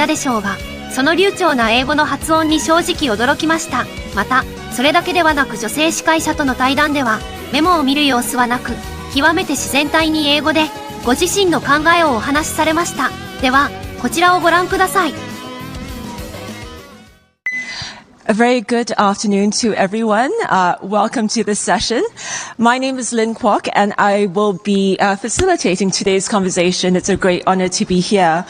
たでしょうが、その流暢な英語の発音に正直驚きました。また、それだけではなく女性司会者との対談では、メモを見る様子はなく、極めて自然体に英語で、ご自身の考えをお話しされました。では、こちらをご覧ください。A very good afternoon to everyone. Welcome to this session. My name is Lynn Kwok, and I will be facilitating today's conversation. It's a great honor to be here.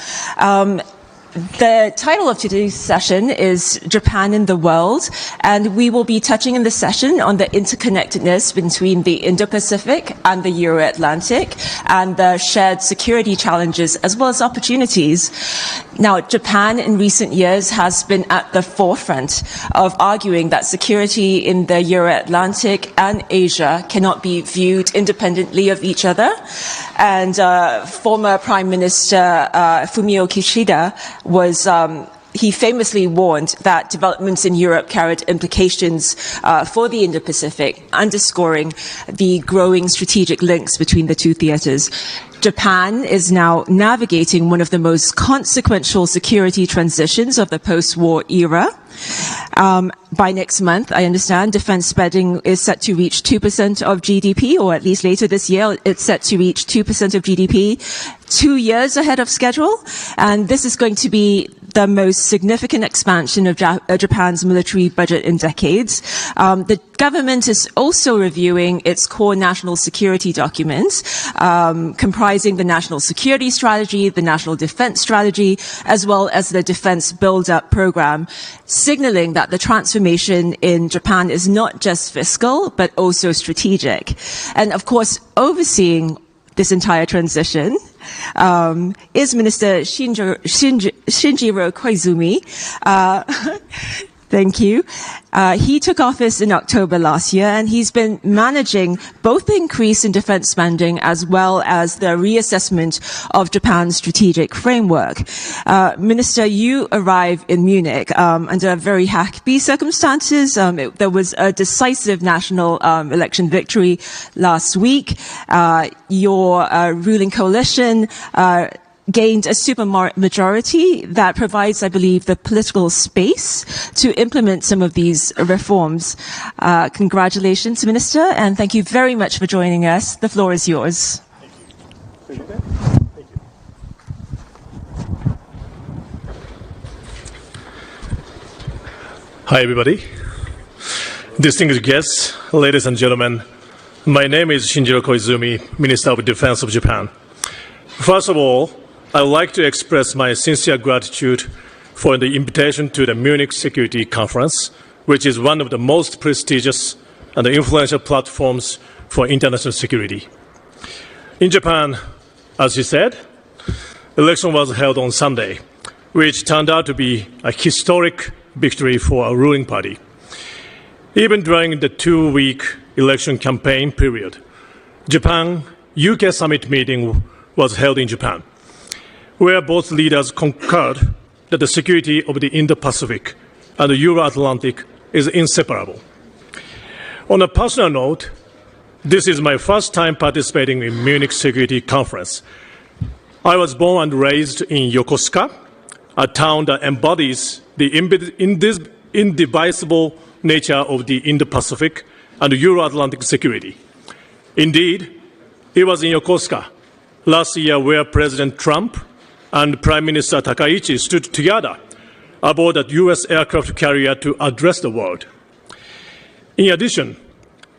The title of today's session is Japan in the World, and we will be touching in this session on the interconnectedness between the Indo-Pacific and the Euro-Atlantic and the shared security challenges as well as opportunities. Now, Japan in recent years has been at the forefront of arguing that security in the Euro-Atlantic and Asia cannot be viewed independently of each other. And former Prime Minister Fumio Kishida he famously warned that developments in Europe carried implications for the Indo-Pacific, underscoring the growing strategic links between the two theaters. Japan is now navigating one of the most consequential security transitions of the post-war era. By next month, I understand defense spending is set to reach 2% of GDP, or at least later this year, it's set to reach 2% of GDP, 2 years ahead of schedule. And this is going to be the most significant expansion of Japan's military budget in decades. The government is also reviewing its core national security documents, comprising the National Security Strategy, the National Defense Strategy, as well as the Defense Build-Up Program, signaling that the transformation in Japan is not just fiscal, but also strategic. And of course, overseeing this entire transition is Minister Shinjiro Koizumi. Thank you. He took office in October last year, and he's been managing both the increase in defense spending as well as the reassessment of Japan's strategic framework. Minister, you arrived in Munich under very happy circumstances. There was a decisive national election victory last week. Your ruling coalition gained a super majority that provides, I believe, the political space to implement some of these reforms. Congratulations, Minister, and thank you very much for joining us. The floor is yours. Thank you. Hi, everybody. Distinguished guests, ladies and gentlemen, my name is Shinjiro Koizumi, Minister of Defense of Japan. First of all, I'd like to express my sincere gratitude for the invitation to the Munich Security Conference, which is one of the most prestigious and influential platforms for international security. In Japan, as you said, election was held on Sunday, which turned out to be a historic victory for our ruling party. Even during the 2-week election campaign period, Japan-UK summit meeting was held in Japan, where both leaders concurred that the security of the Indo-Pacific and the Euro-Atlantic is inseparable. On a personal note, this is my first time participating in Munich Security Conference. I was born and raised in Yokosuka, a town that embodies the indivisible nature of the Indo-Pacific and Euro-Atlantic security. Indeed, it was in Yokosuka last year where President Trump and Prime Minister Takaichi stood together aboard a U.S. aircraft carrier to address the world. In addition,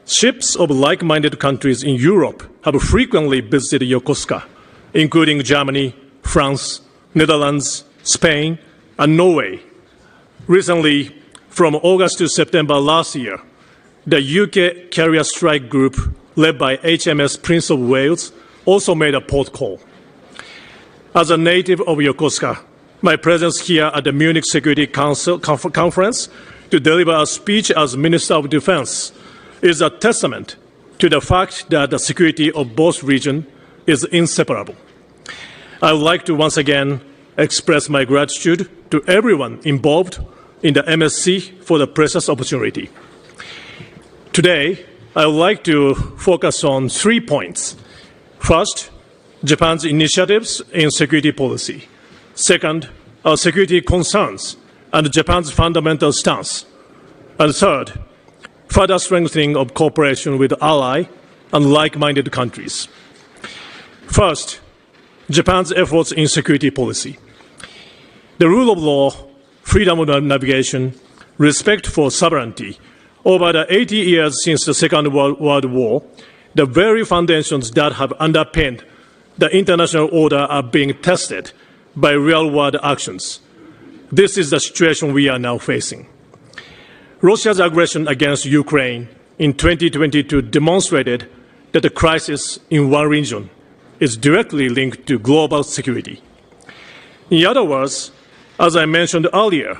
ships of like-minded countries in Europe have frequently visited Yokosuka, including Germany, France, Netherlands, Spain, and Norway. Recently, from August to September last year, the UK carrier strike group led by HMS Prince of Wales also made a port call. As a native of Yokosuka, my presence here at the Munich Security Council Conference to deliver a speech as Minister of Defense is a testament to the fact that the security of both regions is inseparable. I would like to once again express my gratitude to everyone involved in the MSC for the precious opportunity. Today, I would like to focus on 3 points. First, Japan's initiatives in security policy. Second, our security concerns and Japan's fundamental stance. And third, further strengthening of cooperation with ally and like-minded countries. First, Japan's efforts in security policy. The rule of law, freedom of navigation, respect for sovereignty. Over the 80 years since the Second World War, the very foundations that have underpinned the international order are being tested by real-world actions. This is the situation we are now facing. Russia's aggression against Ukraine in 2022 demonstrated that the crisis in one region is directly linked to global security. In other words, as I mentioned earlier,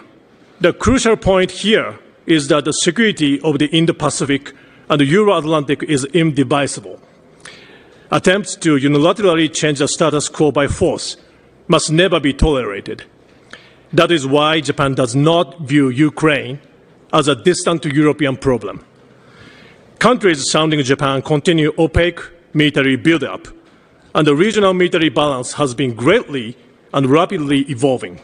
the crucial point here is that the security of the Indo-Pacific and the Euro-Atlantic is indivisible. Attempts to unilaterally change the status quo by force must never be tolerated. That is why Japan does not view Ukraine as a distant European problem. Countries surrounding Japan continue opaque military buildup, and the regional military balance has been greatly and rapidly evolving.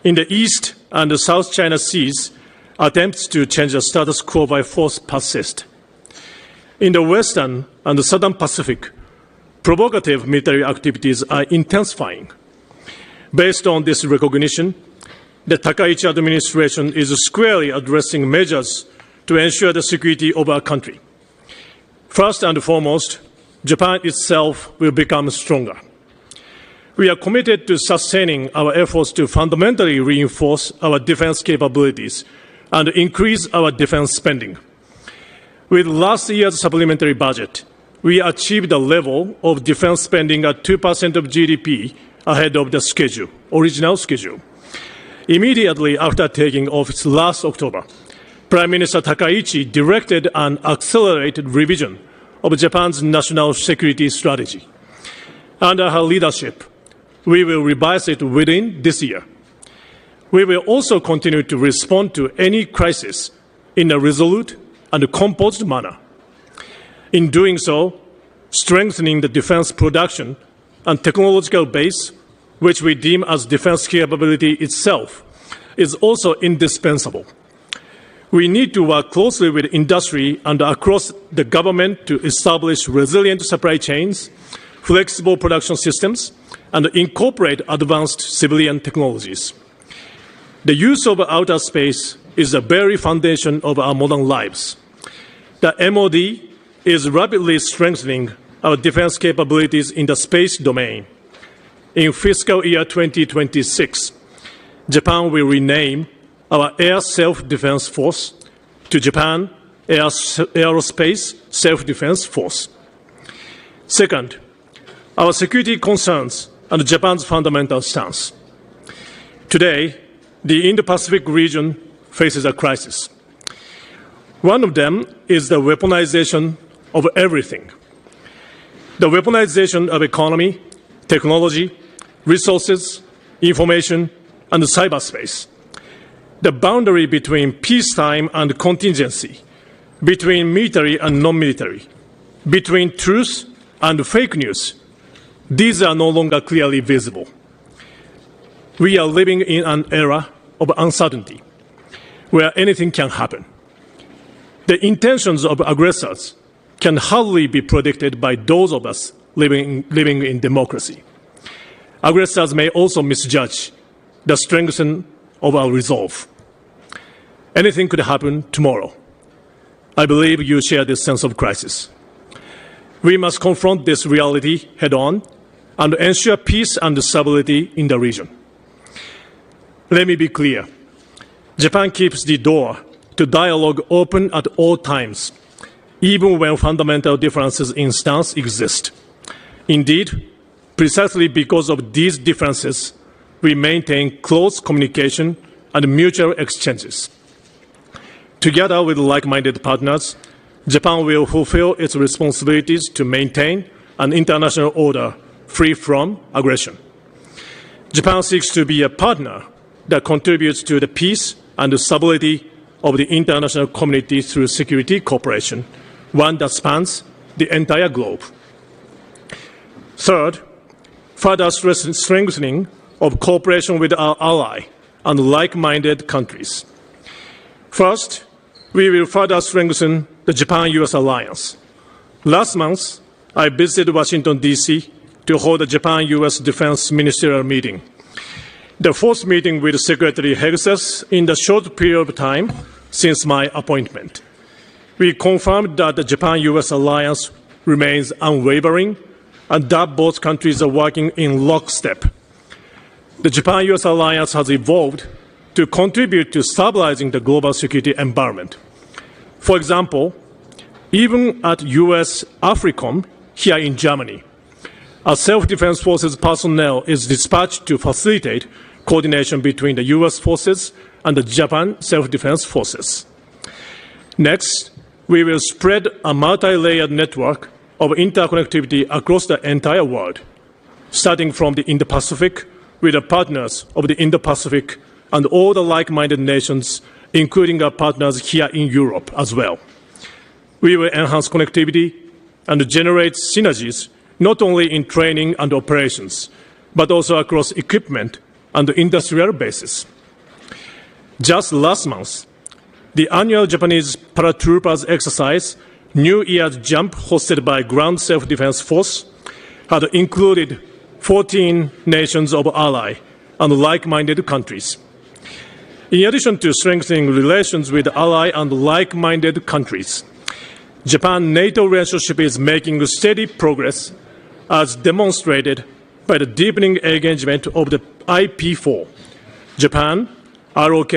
In the East and the South China Seas, attempts to change the status quo by force persist. In the Western and the Southern Pacific, provocative military activities are intensifying. Based on this recognition, the Takaichi administration is squarely addressing measures to ensure the security of our country. First and foremost, Japan itself will become stronger. We are committed to sustaining our efforts to fundamentally reinforce our defense capabilities and increase our defense spending. With last year's supplementary budget, we achieved a level of defense spending at 2% of GDP ahead of the original schedule. Immediately after taking office last October, Prime Minister Takaichi directed an accelerated revision of Japan's national security strategy. Under her leadership, we will revise it within this year. We will also continue to respond to any crisis in a resolute and composed manner. In doing so, strengthening the defense production and technological base, which we deem as defense capability itself, is also indispensable. We need to work closely with industry and across the government to establish resilient supply chains, flexible production systems, and incorporate advanced civilian technologies. The use of outer space is the very foundation of our modern lives. The MOD is rapidly strengthening our defense capabilities in the space domain. In fiscal year 2026, Japan will rename our Air Self-Defense Force to Japan Aerospace Self-Defense Force. Second, our security concerns and Japan's fundamental stance. Today, the Indo-Pacific region faces a crisis. One of them is the weaponization of everything. The weaponization of economy, technology, resources, information, and cyberspace. The boundary between peacetime and contingency, between military and non-military, between truth and fake news, these are no longer clearly visible. We are living in an era of uncertainty, where anything can happen. The intentions of aggressors can hardly be predicted by those of us living in democracy. Aggressors may also misjudge the strength of our resolve. Anything could happen tomorrow. I believe you share this sense of crisis. We must confront this reality head-on and ensure peace and stability in the region. Let me be clear. Japan keeps the door to dialogue open at all times, even when fundamental differences in stance exist. Indeed, precisely because of these differences, we maintain close communication and mutual exchanges. Together with like-minded partners, Japan will fulfill its responsibilities to maintain an international order free from aggression. Japan seeks to be a partner that contributes to the peace and the stability of the international community through security cooperation, one that spans the entire globe. Third, further strengthening of cooperation with our ally and like-minded countries. First, we will further strengthen the Japan-US alliance. Last month, I visited Washington, D.C. to hold a Japan-US Defense Ministerial meeting. The fourth meeting with Secretary Hegseth in the short period of time since my appointment. We confirmed that the Japan-US alliance remains unwavering and that both countries are working in lockstep. The Japan-US alliance has evolved to contribute to stabilizing the global security environment. For example, even at US AFRICOM here in Germany, a self-defense forces personnel is dispatched to facilitate coordination between the US forces and the Japan self-defense forces. Next, we will spread a multi-layered network of interconnectivity across the entire world, starting from the Indo-Pacific with the partners of the Indo-Pacific and all the like-minded nations, including our partners here in Europe as well. We will enhance connectivity and generate synergies not only in training and operations, but also across equipment and industrial bases. Just last month, the annual Japanese paratroopers exercise, New Year's Jump, hosted by Ground Self-Defense Force, had included 14 nations of ally and like-minded countries. In addition to strengthening relations with ally and like-minded countries, Japan-NATO relationship is making steady progress as demonstrated by the deepening engagement of the IP4, Japan, ROK,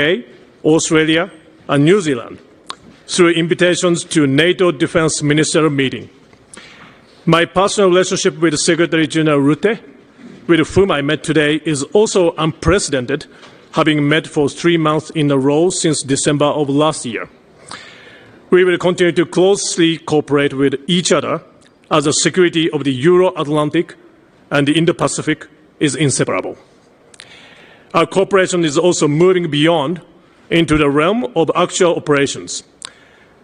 Australia, and New Zealand, through invitations to NATO Defense Ministerial meeting. My personal relationship with Secretary General Rutte, with whom I met today, is also unprecedented, having met for 3 months in a row since December of last year. We will continue to closely cooperate with each other as the security of the Euro-Atlantic and the Indo-Pacific is inseparable. Our cooperation is also moving beyond into the realm of actual operations.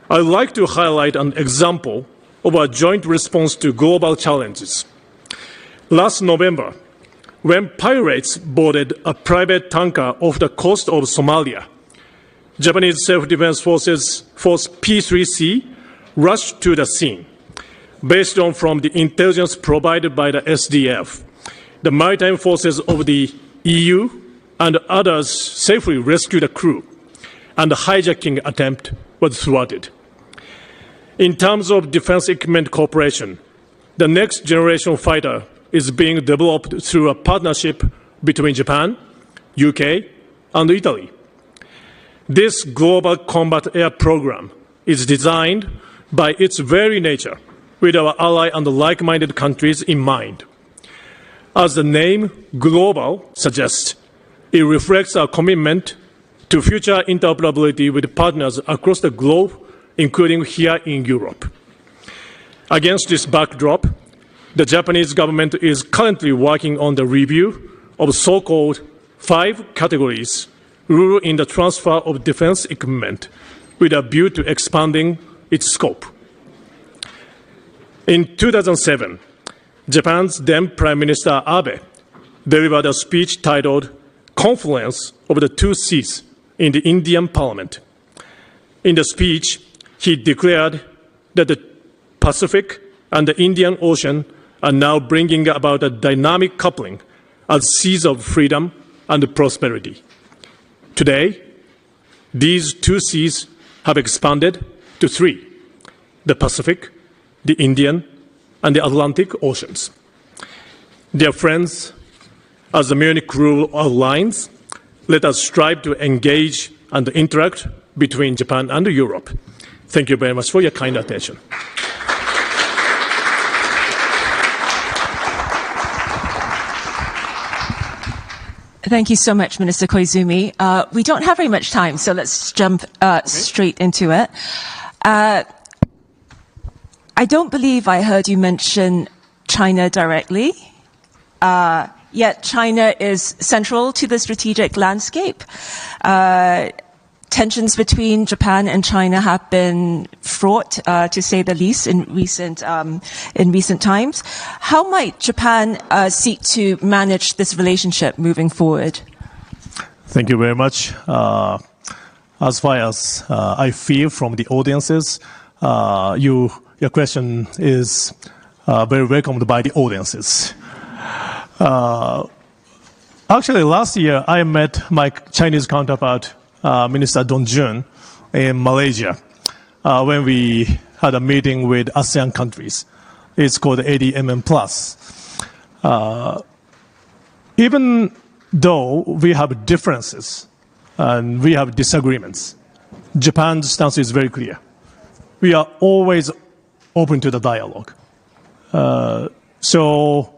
I would like to highlight an example of our joint response to global challenges. Last November, when pirates boarded a private tanker off the coast of Somalia, Japanese self-defense forces, Force P3C, rushed to the scene. Based on from the intelligence provided by the SDF, the maritime forces of the EU and others safely rescued the crew, and the hijacking attempt was thwarted. In terms of defense equipment cooperation, the next generation fighter is being developed through a partnership between Japan, UK, and Italy. This global combat air program is designed by its very nature with our ally and like-minded countries in mind. As the name global suggests, it reflects our commitment to future interoperability with partners across the globe, including here in Europe. Against this backdrop, the Japanese government is currently working on the review of so-called 5 categories rule in the transfer of defense equipment with a view to expanding its scope. In 2007, Japan's then Prime Minister Abe delivered a speech titled Confluence of the Two Seas in the Indian Parliament. In the speech, he declared that the Pacific and the Indian Ocean are now bringing about a dynamic coupling as seas of freedom and prosperity. Today, these two seas have expanded to 3, the Pacific, the Indian, and the Atlantic Oceans. Dear friends, as the Munich Rule outlines, let us strive to engage and interact between Japan and Europe. Thank you very much for your kind attention. Thank you so much, Minister Koizumi. We don't have very much time, so let's jump straight into it. I don't believe I heard you mention China directly, yet China is central to the strategic landscape. tensions between Japan and China have been fraught, to say the least, in recent times. How might Japan seek to manage this relationship moving forward? Thank you very much. As far as I feel from the audiences, your question is very welcomed by the audiences. Actually, last year I met my Chinese counterpart, Minister Don Jun, in Malaysia when we had a meeting with ASEAN countries. It's called ADMM+. Even though we have differences and we have disagreements, Japan's stance is very clear. We are always open to the dialogue. So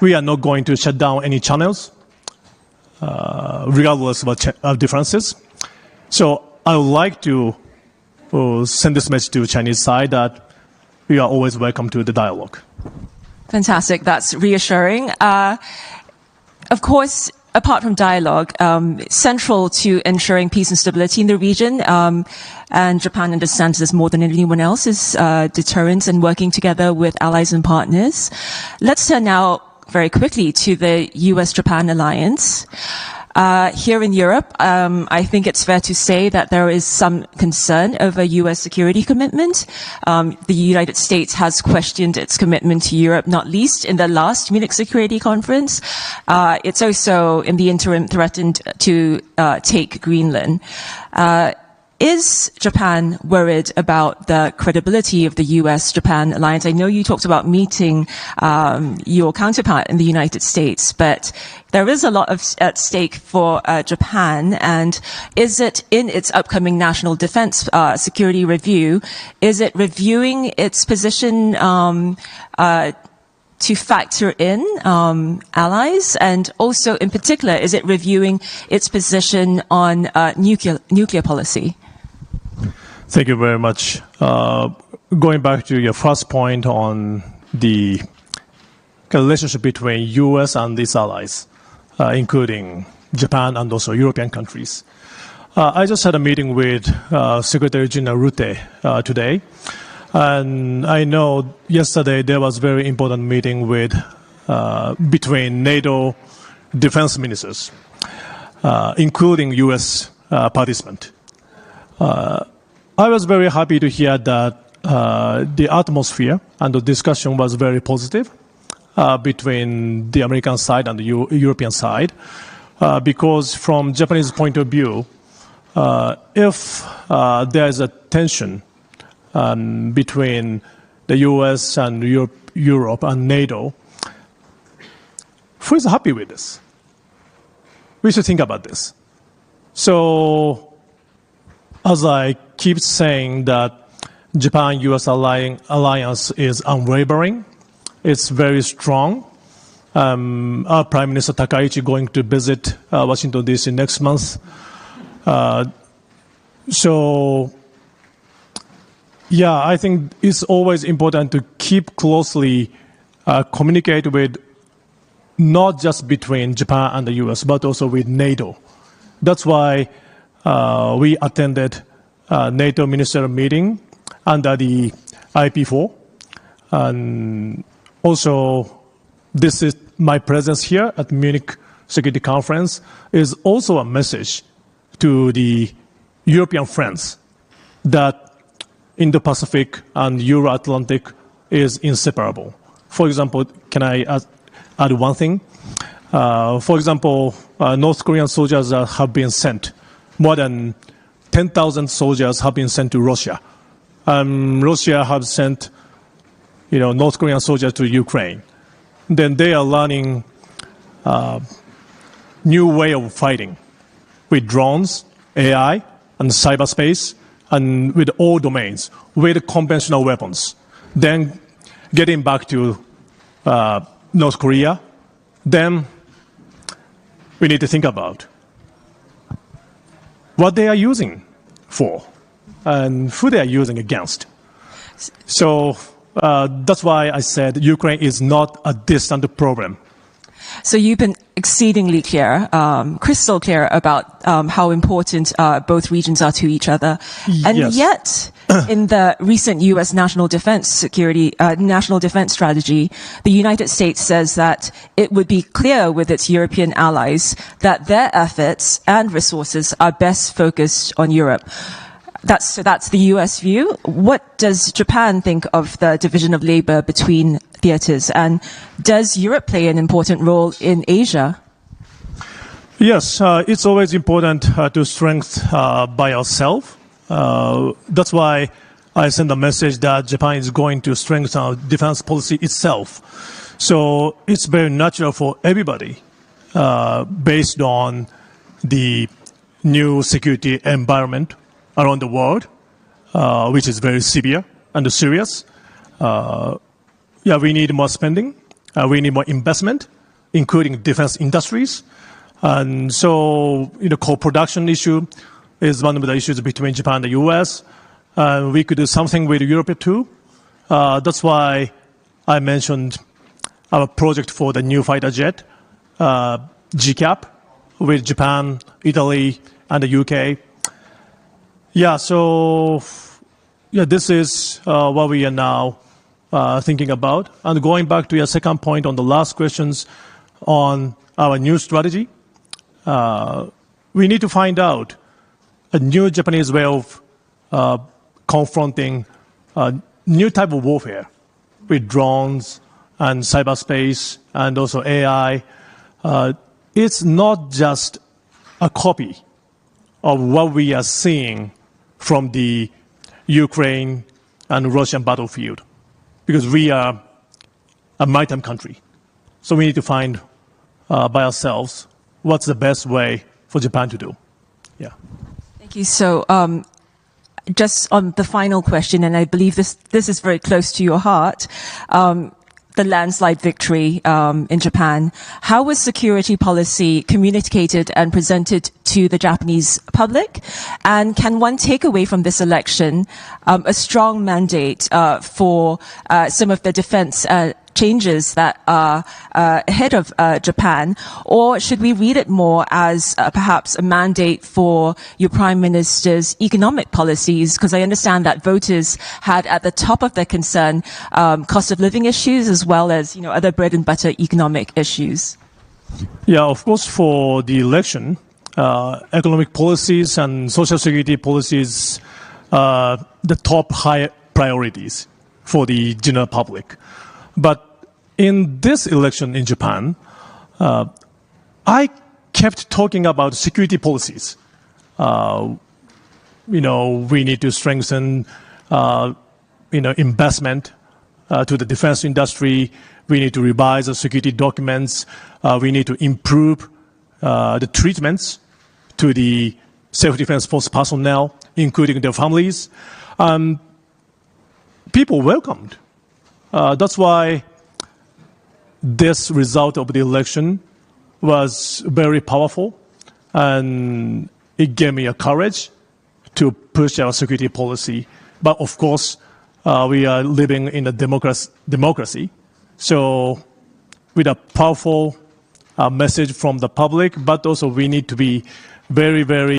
we are not going to shut down any channels, regardless of differences. So I would like to send this message to the Chinese side that we are always welcome to the dialogue. Fantastic. That's reassuring. Of course, apart from dialogue, central to ensuring peace and stability in the region, and Japan understands this more than anyone else, is deterrence and working together with allies and partners. Let's turn now very quickly to the US-Japan alliance. Here in Europe, I think it's fair to say that there is some concern over US security commitment. The United States has questioned its commitment to Europe, not least in the last Munich Security Conference. It's also, in the interim, threatened to take Greenland. Is Japan worried about the credibility of the US-Japan alliance? I know you talked about meeting your counterpart in the United States, but there is a lot at stake for Japan. And is it, in its upcoming national defense security review, is it reviewing its position to factor in allies? And also, in particular, is it reviewing its position on nuclear policy? Thank you very much. Going back to your first point on the relationship between U.S. and its allies, including Japan and also European countries. I just had a meeting with Secretary General Rutte today. And I know yesterday there was a very important meeting between NATO defense ministers, including U.S. participant. I was very happy to hear that the atmosphere and the discussion was very positive between the American side and the European side, because from Japanese point of view, if there is a tension between the US and Europe and NATO, who is happy with this? We should think about this. So, as I keep saying that Japan-US alliance is unwavering, it's very strong. Our Prime Minister Takaichi going to visit Washington, D.C. next month. So, yeah, I think it's always important to keep closely communicate with not just between Japan and the U.S., but also with NATO. That's why we attended a NATO ministerial meeting under the IP4. And also, this is my presence here at Munich Security Conference is also a message to the European friends that Indo-Pacific and Euro-Atlantic is inseparable. For example, can I add one thing? For example, North Korean soldiers have been sent. More than 10,000 soldiers have been sent to Russia. Russia have sent, North Korean soldiers to Ukraine. Then they are learning new way of fighting with drones, AI, and cyberspace, and with all domains, with conventional weapons. Then getting back to North Korea, then we need to think about what they are using for and who they are using against. So that's why I said Ukraine is not a distant problem. So you've been exceedingly clear, crystal clear about how important both regions are to each other. And Yes. yet, in the recent U.S. national defense strategy, the United States says that it would be clear with its European allies that their efforts and resources are best focused on Europe. That's the U.S. view. What does Japan think of the division of labor between theaters, and does Europe play an important role in Asia? Yes, it's always important to strengthen by ourselves. That's why I send a message that Japan is going to strengthen our defense policy itself. So it's very natural for everybody, based on the new security environment around the world, which is very severe and serious. We need more spending. We need more investment, including defense industries. And so, co-production issue is one of the issues between Japan and the U.S. We could do something with Europe too. That's why I mentioned our project for the new fighter jet, GCAP, with Japan, Italy, and the UK. This is what we are now thinking about. And going back to your second point on the last questions on our new strategy, we need to find out a new Japanese way of confronting a new type of warfare with drones and cyberspace and also AI. It's not just a copy of what we are seeing from the Ukraine and Russian battlefield, because we are a maritime country. So we need to find by ourselves what's the best way for Japan to do. Yeah. Thank you. So, just on the final question, and I believe this is very close to your heart, the landslide victory in Japan. How was security policy communicated and presented to the Japanese public? And can one take away from this election a strong mandate for some of the defense changes that are ahead of Japan, or should we read it more as perhaps a mandate for your Prime Minister's economic policies? Because I understand that voters had at the top of their concern cost of living issues as well as other bread and butter economic issues. Yeah, of course, for the election, economic policies and social security policies are the top high priorities for the general public. But in this election in Japan, I kept talking about security policies. We need to strengthen, investment to the defense industry. We need to revise the security documents. We need to improve the treatments to the self-defense force personnel, including their families. People welcomed. That's why this result of the election was very powerful, and it gave me a courage to push our security policy. But of course, we are living in a democracy. So with a powerful message from the public, but also we need to be very, very